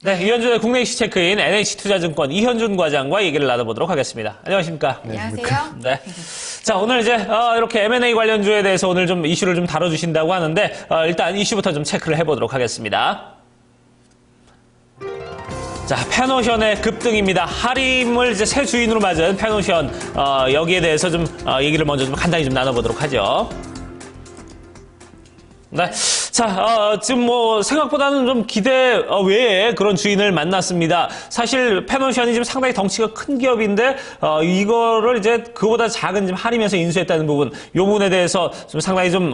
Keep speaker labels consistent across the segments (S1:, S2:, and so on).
S1: 네, 이현준의 국내 이슈 체크인 NH투자증권 이현준 과장과 얘기를 나눠보도록 하겠습니다. 안녕하십니까?
S2: 안녕하세요.
S1: 네. 자, 오늘 이제 이렇게 M&A 관련주에 대해서 오늘 좀 이슈를 좀 다뤄주신다고 하는데 일단 이슈부터 좀 체크를 해보도록 하겠습니다. 자, 페노션의 급등입니다. 하림을 이제 새 주인으로 맞은 페노션 여기에 대해서 좀 얘기를 먼저 좀 간단히 좀 나눠보도록 하죠. 네. 자, 지금 뭐, 생각보다는 좀 기대 외에 그런 주인을 만났습니다. 사실, 페노션이 지금 상당히 덩치가 큰 기업인데, 이거를 이제 그보다 작은 지금 하림에서 인수했다는 부분, 요 부분에 대해서 좀 상당히 좀,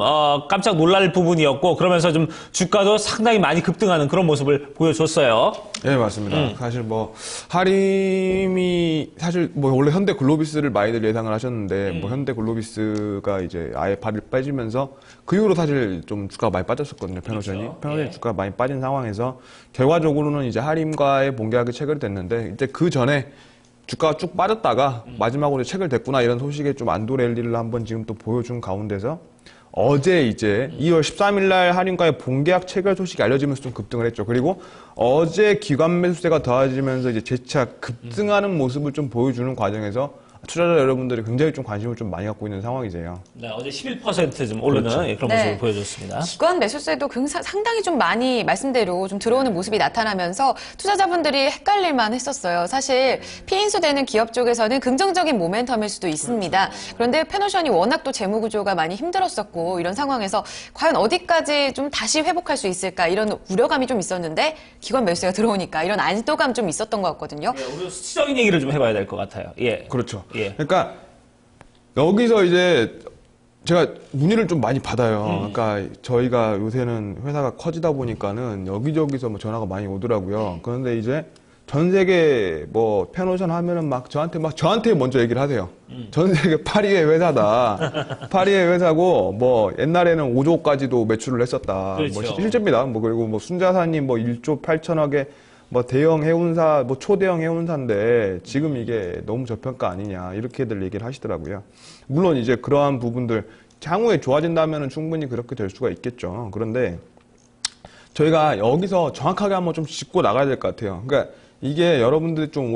S1: 깜짝 놀랄 부분이었고, 그러면서 좀 주가도 상당히 많이 급등하는 그런 모습을 보여줬어요.
S3: 네, 맞습니다. 사실 뭐, 하림이, 사실 뭐, 원래 현대 글로비스를 많이들 예상을 하셨는데, 뭐, 현대 글로비스가 이제 아예 발을 빼지면서, 그 이후로 사실 좀 주가가 많이 빠졌었거든요, 페노션이.
S1: 그렇죠.
S3: 페노션이
S1: 예.
S3: 주가가 많이 빠진 상황에서, 결과적으로는 이제 하림과의 본계약이 체결됐는데, 이제 그 전에 주가가 쭉 빠졌다가, 마지막으로 체결됐구나, 이런 소식에 좀 안도 랠리를 한번 지금 또 보여준 가운데서, 어제 이제 2월 13일 날 하림과의 본계약 체결 소식이 알려지면서 좀 급등을 했죠. 그리고 어제 기관 매수세가 더해지면서 이제 재차 급등하는 모습을 좀 보여주는 과정에서 투자자 여러분들이 굉장히 좀 관심을 좀 많이 갖고 있는 상황이세요.
S1: 네, 어제 11% 좀 오르는
S3: 그렇죠.
S1: 그런
S2: 네.
S1: 모습을 보여줬습니다.
S2: 기관 매수세도 상당히 좀 많이 말씀대로 좀 들어오는 모습이 나타나면서 투자자분들이 헷갈릴만 했었어요. 사실 피인수되는 기업 쪽에서는 긍정적인 모멘텀일 수도 있습니다. 그런데 페노션이 워낙 또 재무 구조가 많이 힘들었었고 이런 상황에서 과연 어디까지 좀 다시 회복할 수 있을까 이런 우려감이 좀 있었는데 기관 매수세가 들어오니까 이런 안도감 좀 있었던 것 같거든요.
S1: 네, 오늘 수치적인 얘기를 좀 해봐야 될 것 같아요. 예.
S3: 그렇죠.
S1: 예.
S3: 그러니까 여기서 이제 제가 문의를 좀 많이 받아요. 그러니까 저희가 요새는 회사가 커지다 보니까는 여기저기서 뭐 전화가 많이 오더라고요. 그런데 이제 전 세계 뭐 페노션 하면은 막 저한테 먼저 얘기를 하세요. 전 세계 8위의 회사다. 8위의 회사고 뭐 옛날에는 5조까지도 매출을 했었다.
S1: 그렇죠.
S3: 뭐 실제입니다. 뭐 그리고 뭐 순자산이 뭐 1조 8천억에 뭐 대형 해운사, 뭐 초대형 해운사인데 지금 이게 너무 저평가 아니냐 이렇게들 얘기를 하시더라고요. 물론 이제 그러한 부분들 향후에 좋아진다면은 충분히 그렇게 될 수가 있겠죠. 그런데 저희가 여기서 정확하게 한번 좀 짚고 나가야 될 것 같아요. 그러니까 이게 여러분들이 좀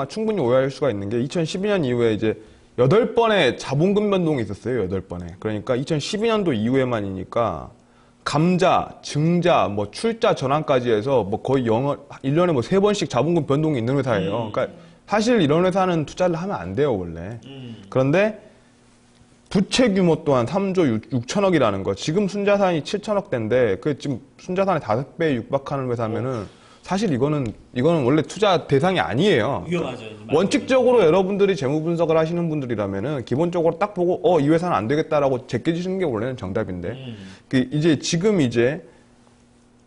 S3: 충분히 오해할 수가 있는 게 2012년 이후에 이제 8번의 자본금 변동이 있었어요. 8번에. 그러니까 2012년도 이후에만이니까 감자, 증자, 뭐 출자 전환까지 해서 뭐 거의 1년에 뭐 3번씩 자본금 변동이 있는 회사예요. 그러니까 사실 이런 회사는 투자를 하면 안 돼요, 원래. 그런데 부채 규모 또한 3조 6천억이라는 거. 지금 순자산이 7천억대인데 그 지금 순자산의 5배에 육박하는 회사면은 사실 이거는 원래 투자 대상이 아니에요.
S1: 위험하죠.
S3: 원칙적으로 여러분들이 재무 분석을 하시는 분들이라면은 기본적으로 딱 보고 이 회사는 안 되겠다라고 제껴주시는 게 원래는 정답인데 이제 지금 이제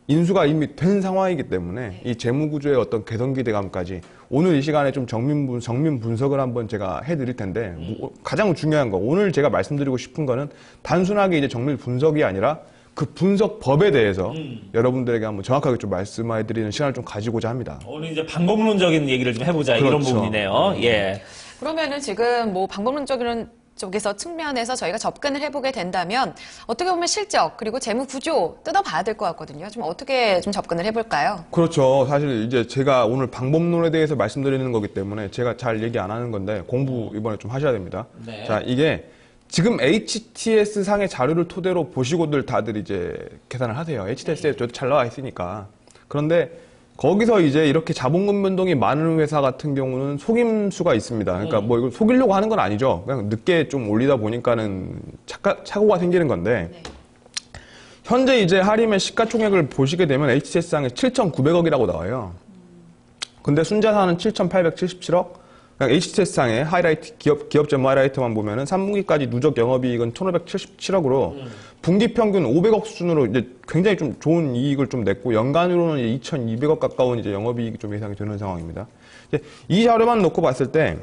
S3: 인수가 이미 된 상황이기 때문에 이 재무 구조의 어떤 개선 기대감까지 오늘 이 시간에 좀 정밀 분석을 한번 제가 해드릴 텐데 가장 중요한 거 오늘 제가 말씀드리고 싶은 거는 단순하게 이제 정밀 분석이 아니라 그 분석법에 대해서 여러분들에게 한번 정확하게 좀 말씀해드리는 시간을 좀 가지고자 합니다.
S1: 오늘 이제 방법론적인 얘기를 좀 해보자 이런
S3: 그렇죠.
S1: 부분이네요. 예.
S2: 그러면은 지금 뭐 방법론적인 쪽에서 측면에서 저희가 접근을 해보게 된다면 어떻게 보면 실적 그리고 재무 구조 뜯어봐야 될 것 같거든요. 좀 어떻게 좀 접근을 해볼까요?
S3: 그렇죠. 사실 이제 제가 오늘 방법론에 대해서 말씀드리는 거기 때문에 제가 잘 얘기 안 하는 건데 공부 이번에 좀 하셔야 됩니다.
S1: 네.
S3: 자, 이게 지금 HTS 상의 자료를 토대로 보시고들 다들 이제 계산을 하세요. HTS에 저도 잘 나와 있으니까. 그런데 거기서 이제 이렇게 자본금 변동이 많은 회사 같은 경우는 속임수가 있습니다. 그러니까 뭐 이걸 속이려고 하는 건 아니죠. 그냥 늦게 좀 올리다 보니까는 착오가 생기는 건데.
S2: 네.
S3: 현재 이제 하림의 시가총액을 보시게 되면 HTS상에 7,900억이라고 나와요. 근데 순자산은 7,877억. 그냥 HTS상의 하이라이트, 기업 재무 하이라이트만 보면은 3분기까지 누적 영업이익은 1,577억으로 분기 평균 500억 수준으로 이제 굉장히 좀 좋은 이익을 좀 냈고 연간으로는 이제 2,200억 가까운 이제 영업이익이 좀 예상이 되는 상황입니다. 이제 이 자료만 놓고 봤을 때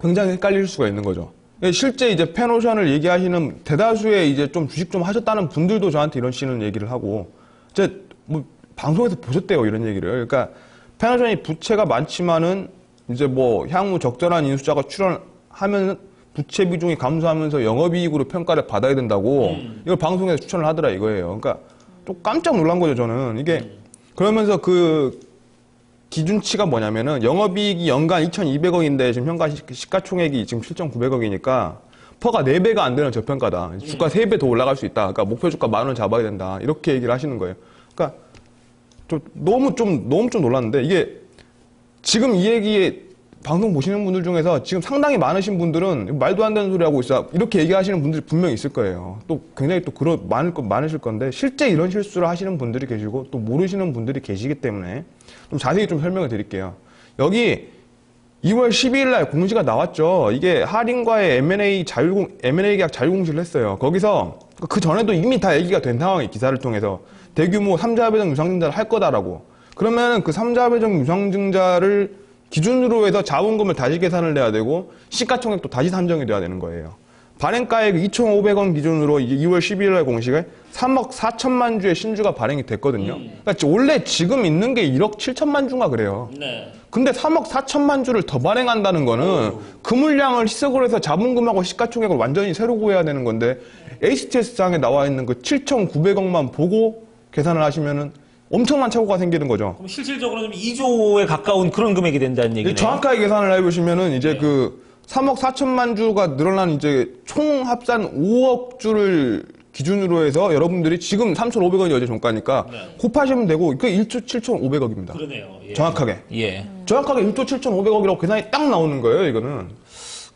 S3: 굉장히 헷갈릴 수가 있는 거죠. 실제 이제 페노션을 얘기하시는 대다수의 이제 좀 주식 좀 하셨다는 분들도 저한테 이런 식의 얘기를 하고 이제 뭐 방송에서 보셨대요 이런 얘기를. 그러니까 페노션이 부채가 많지만은 이제 뭐 향후 적절한 인수자가 출연하면 부채 비중이 감소하면서 영업이익으로 평가를 받아야 된다고 이걸 방송에서 추천을 하더라 이거예요. 그러니까 좀 깜짝 놀란 거죠 저는. 이게 그러면서 그 기준치가 뭐냐면은 영업이익이 연간 2,200억인데 지금 현가 시가총액이 지금 7,900억이니까 퍼가 4배가 안 되는 저평가다. 주가 3배 더 올라갈 수 있다. 그러니까 목표 주가 10,000원 잡아야 된다. 이렇게 얘기를 하시는 거예요. 그러니까 너무 좀 놀랐는데 이게 지금 이 얘기에 방송 보시는 분들 중에서 지금 상당히 많으신 분들은 말도 안 되는 소리 하고 있어. 이렇게 얘기하시는 분들이 분명히 있을 거예요. 또 굉장히 또 많으실 건데 실제 이런 실수를 하시는 분들이 계시고 또 모르시는 분들이 계시기 때문에 좀 자세히 좀 설명을 드릴게요. 여기 2월 12일 날 공시가 나왔죠. 이게 할인과의 M&A 계약 자유공시를 했어요. 거기서 그 전에도 이미 다 얘기가 된 상황이 기사를 통해서 대규모 3자 배정 유상증자를 할 거다라고. 그러면 그 3자 배정 유상증자를 기준으로 해서 자본금을 다시 계산을 해야 되고 시가총액도 다시 산정이 돼야 되는 거예요. 발행가액 2,500원 기준으로 2월 12일 날 공시에 3억 4천만 주의 신주가 발행이 됐거든요. 그러니까 원래 지금 있는 게 1억 7천만 주인가 그래요.
S1: 네.
S3: 근데 3억 4천만 주를 더 발행한다는 거는 그 물량을 희석을 해서 자본금하고 시가총액을 완전히 새로 구해야 되는 건데 HTS장에 나와 있는 그 7,900억만 보고 계산을 하시면은 엄청난 착오가 생기는 거죠.
S1: 그럼 실질적으로는 2조에 가까운 그런 금액이 된다는 얘기네요.
S3: 정확하게 계산을 해보시면은 이제 그 3억 4천만 주가 늘어난 이제 총 합산 5억 주를 기준으로 해서 여러분들이 지금 3,500원이 어제 종가니까 곱하시면 되고 그 1조 7,500억입니다.
S1: 그러네요. 예.
S3: 정확하게.
S1: 예.
S3: 정확하게 1조 7,500억이라고 계산이 딱 나오는 거예요, 이거는.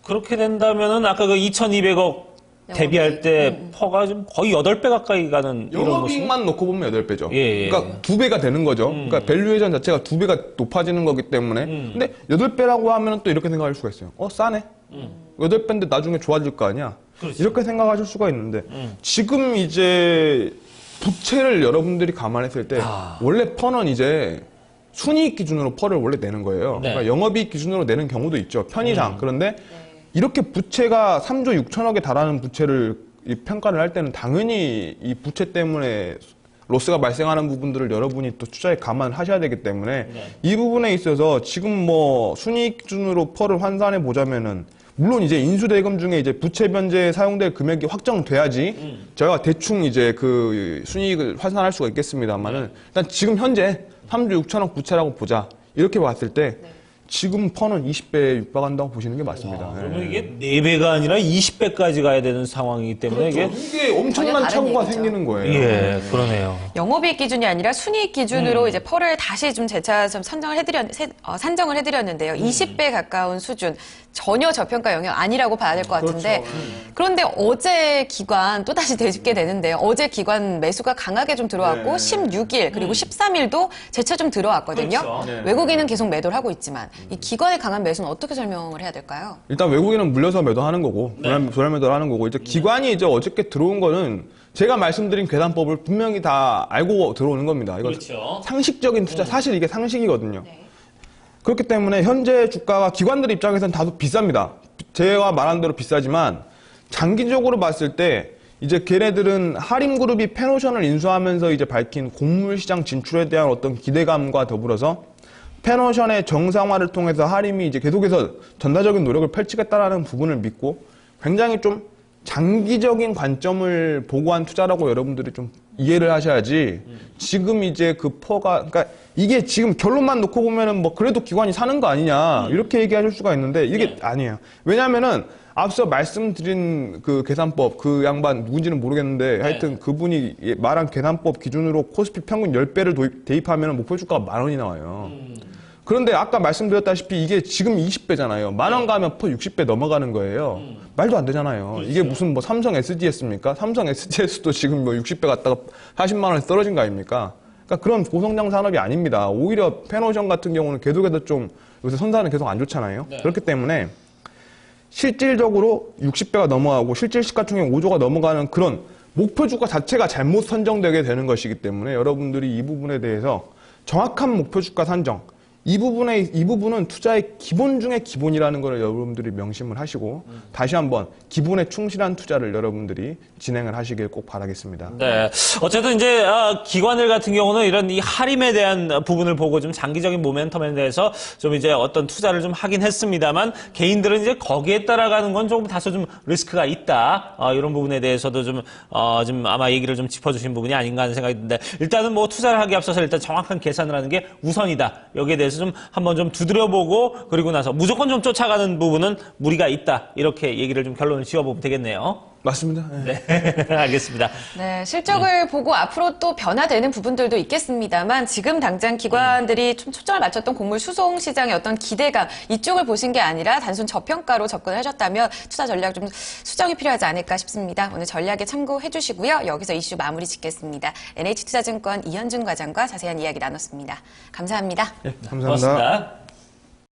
S1: 그렇게 된다면은 아까 그 2,200억 대비할 때 퍼가 좀 거의 8배 가까이 가는 이런 모습.
S3: 영업이익만 놓고 보면 8배죠.
S1: 예.
S3: 그러니까 2배가 되는 거죠. 그러니까 밸류에이션 자체가 2배가 높아지는 거기 때문에. 근데 8배라고 하면 또 이렇게 생각할 수가 있어요. 싸네. 8배인데 나중에 좋아질 거 아니야.
S1: 그렇죠.
S3: 이렇게 생각하실 수가 있는데 지금 이제 부채를 여러분들이 감안했을 때 원래 퍼는 이제 순이익 기준으로 퍼를 원래 내는 거예요.
S1: 네.
S3: 그러니까 영업이익 기준으로 내는 경우도 있죠. 편의상. 그런데 이렇게 부채가 3조 6천억에 달하는 부채를 평가를 할 때는 당연히 이 부채 때문에 로스가 발생하는 부분들을 여러분이 또 투자에 감안하셔야 되기 때문에 이 부분에 있어서 지금 뭐 순이익 기준으로 퍼를 환산해 보자면은 물론 이제 인수대금 중에 이제 부채 변제에 사용될 금액이 확정돼야지 제가 대충 이제 그 순이익을 환산할 수가 있겠습니다만은 일단 지금 현재 3조 6천억 부채라고 보자. 이렇게 봤을 때 지금 퍼는 20배에 육박한다고 보시는 게 맞습니다.
S1: 그러면 이게 4배가 아니라 20배까지 가야 되는 상황이기 때문에
S3: 이게 엄청난
S2: 전혀 다른
S3: 착오가
S2: 얘기죠.
S3: 생기는 거예요.
S1: 예, 그러네요.
S2: 영업이익 기준이 아니라 순이익 기준으로 이제 펄을 다시 좀 재차 좀 산정을 해드렸는데요. 20배 가까운 수준. 전혀 저평가 영역 아니라고 봐야 될 것 같은데. 그런데 어제 기관 또 다시 되짚게 되는데요. 어제 기관 매수가 강하게 좀 들어왔고 16일 그리고 13일도 재차 좀 들어왔거든요.
S1: 그렇죠.
S2: 외국인은 계속 매도를 하고 있지만 이 기관의 강한 매수는 어떻게 설명을 해야 될까요?
S3: 일단 외국인은 물려서 매도하는 거고 도달 매도를 하는 거고 이제 기관이 이제 어저께 들어온 거는 제가 말씀드린 계산법을 분명히 다 알고 들어오는 겁니다. 이거
S1: 그렇죠.
S3: 상식적인 투자 사실 이게 상식이거든요. 그렇기 때문에 현재 주가가 기관들 입장에서는 다소 비쌉니다. 제가 말한 대로 비싸지만 장기적으로 봤을 때 이제 걔네들은 하림그룹이 페노션을 인수하면서 이제 밝힌 곡물 시장 진출에 대한 어떤 기대감과 더불어서 페노션의 정상화를 통해서 하림이 이제 계속해서 전사적인 노력을 펼치겠다라는 부분을 믿고 굉장히 좀 장기적인 관점을 보고 한 투자라고 여러분들이 좀 이해를 하셔야지 지금 이제 그 퍼가 그러니까 이게 지금 결론만 놓고 보면은 뭐 그래도 기관이 사는 거 아니냐 이렇게 얘기하실 수가 있는데 이게 아니에요. 왜냐하면은 앞서 말씀드린 그 계산법 그 양반 누군지는 모르겠는데 하여튼 그분이 말한 계산법 기준으로 코스피 평균 10배를 대입하면 목표 주가가 10,000원이 나와요. 그런데 아까 말씀드렸다시피 이게 지금 20배잖아요. 10,000원 가면 퍼 60배 넘어가는 거예요. 말도 안 되잖아요.
S1: 그렇죠.
S3: 이게 무슨 뭐 삼성 SDS입니까? 삼성 SDS도 지금 뭐 60배 갔다가 40만 원에 떨어진 거 아닙니까? 그러니까 그런 고성장 산업이 아닙니다. 오히려 페노션 같은 경우는 계속해서 좀 요새 선사는 계속 안 좋잖아요. 그렇기 때문에 실질적으로 60배가 넘어가고 실질 시가총액 5조가 넘어가는 그런 목표 주가 자체가 잘못 선정되게 되는 것이기 때문에 여러분들이 이 부분에 대해서 정확한 목표 주가 산정 이 부분은 투자의 기본 중에 기본이라는 걸 여러분들이 명심을 하시고 다시 한번 기본에 충실한 투자를 여러분들이 진행을 하시길 꼭 바라겠습니다.
S1: 네. 어쨌든 이제 기관들 같은 경우는 이런 이 할인에 대한 부분을 보고 좀 장기적인 모멘텀에 대해서 좀 이제 어떤 투자를 좀 하긴 했습니다만 개인들은 이제 거기에 따라가는 건 조금 다소 좀 리스크가 있다. 이런 부분에 대해서도 좀 아마 얘기를 좀 짚어주신 부분이 아닌가 하는 생각이 드는데 일단은 뭐 투자를 하기 앞서서 일단 정확한 계산을 하는 게 우선이다. 여기에 대해서 대해서 좀 한번 좀 두드려보고 그리고 나서 무조건 좀 쫓아가는 부분은 무리가 있다. 이렇게 얘기를 좀 결론을 지어보면 되겠네요.
S3: 맞습니다. 예.
S1: 네, 알겠습니다.
S2: 네, 실적을 보고 앞으로 또 변화되는 부분들도 있겠습니다만 지금 당장 기관들이 좀 초점을 맞췄던 곡물 수송 시장의 어떤 기대감 이쪽을 보신 게 아니라 단순 저평가로 접근을 하셨다면 투자 전략 좀 수정이 필요하지 않을까 싶습니다. 오늘 전략에 참고해 주시고요. 여기서 이슈 마무리 짓겠습니다. NH투자증권 이현준 과장과 자세한 이야기 나눴습니다. 감사합니다.
S3: 감사합니다.
S1: 고맙습니다.